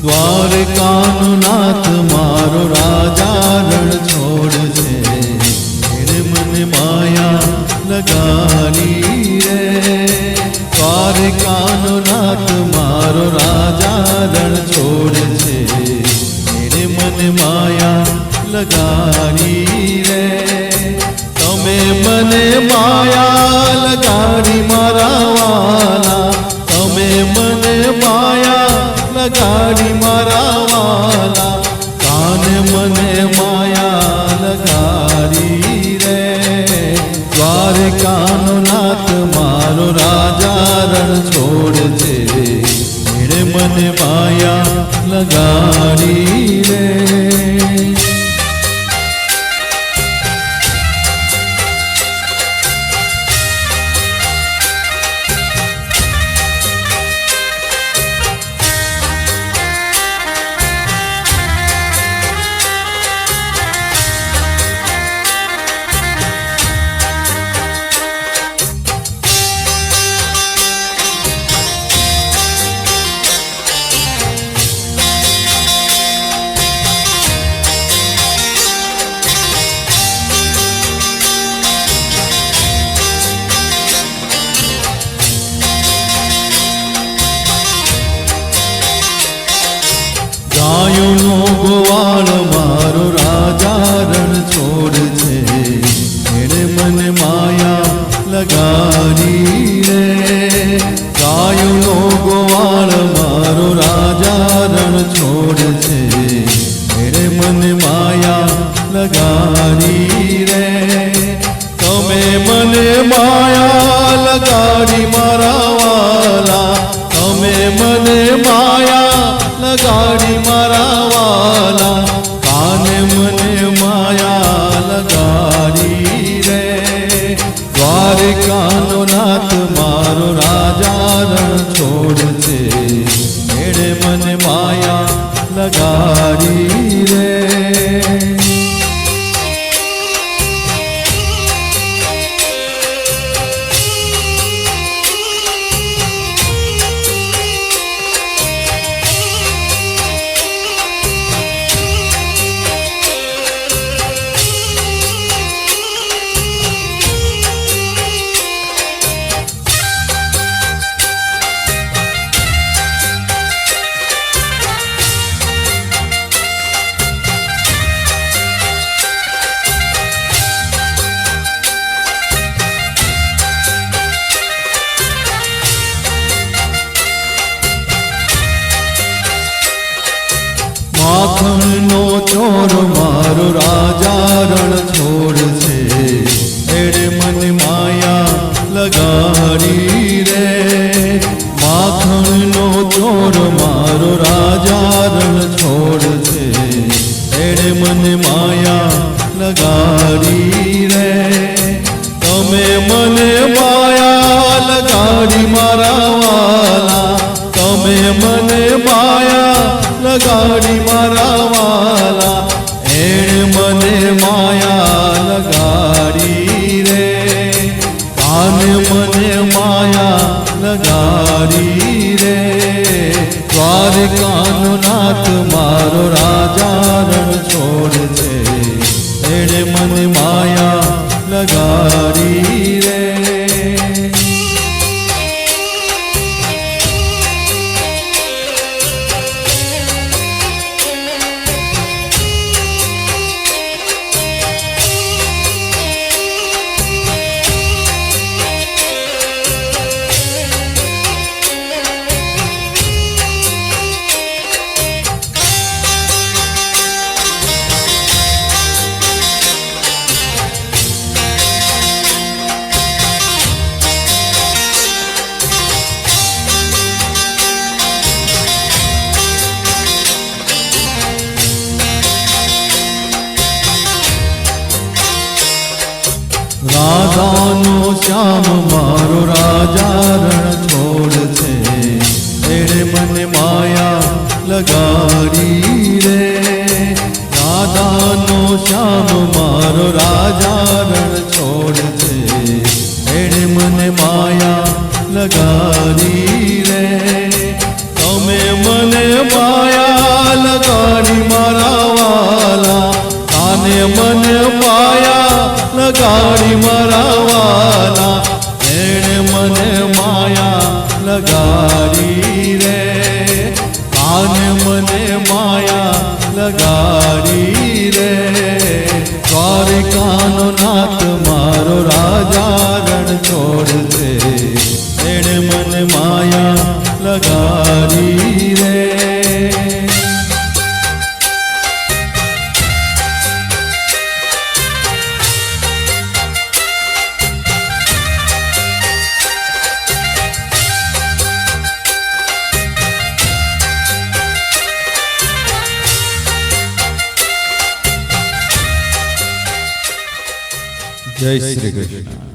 દ્વારકાનો નાથ મારો રાજા રણ છોડ છે, એને મને માયા લગાડી રે. દ્વારકાનો નાથ મારો રાજા રણ છોડ છે, એને મને માયા લગાડી રે. તમે મને માયા લગાડી મારા વાલા, તમે મને માયા લગાડી મારા વાલા, કાને મને માયા લગાડી રે. દ્વારકાનો નાથ મારો રાજા રણ છોડ છે, એણે મને માયા લગાડી રે. ગાયોનો ગોવાળ મારો રાજા રણ છોડ છે, એણે મને માયા લગાડી રે. ગાયોનો ગોવાળ મારો રાજા રણ છોડ છે, એણે મને માયા લગાડી રે. તમે મને માયા લગાડી મારા વાલા, તમે મને માયા લગાડી મારા વાલા, કાને મને માયા લગાડી રે. દ્વારકાનો નાથ મારો રાજા રણ છોડ છે, એણે મને માયા લગાડી રે. માખણનો ચોર મારો રાજા રણ છોડ છે, એણે મને માયા લગાડી રે. માખણનો ચોર મારો રાજા રણ છોડ છે, એણે મને માયા લગાડી રે. તમે મને માયા લગાડી મારા વાલા, તમે મને માયા લગાડી મારા વાલા, એણે મને માયા લગાડી રે. કાને મને માયા લગાડી રે. દ્વારકાનો નાથ મારો રાજા રણ છોડ છે, એણે મને માયા લગાડી રે. રાધાનો શ્યામ મારો રાજા રણ છોડ છે, એણે મને માયા લગાડી રે. રાધાનો શ્યામ મારો રાજા રણ છોડ છે, એણે મને માયા લગાડી રે. તમે મને માયા લગાડી મારા વાલા, તાને મને માયા લગાડી મારા વાલા, એણે મને માયા લગાડી રે, તાને મને માયા લગાડી રે. દ્વારિકાનો નાથ મારો રાજા રણ છોડ છે, એણે મને માયા લગાડી રે. જય શ્રી કૃષ્ણ.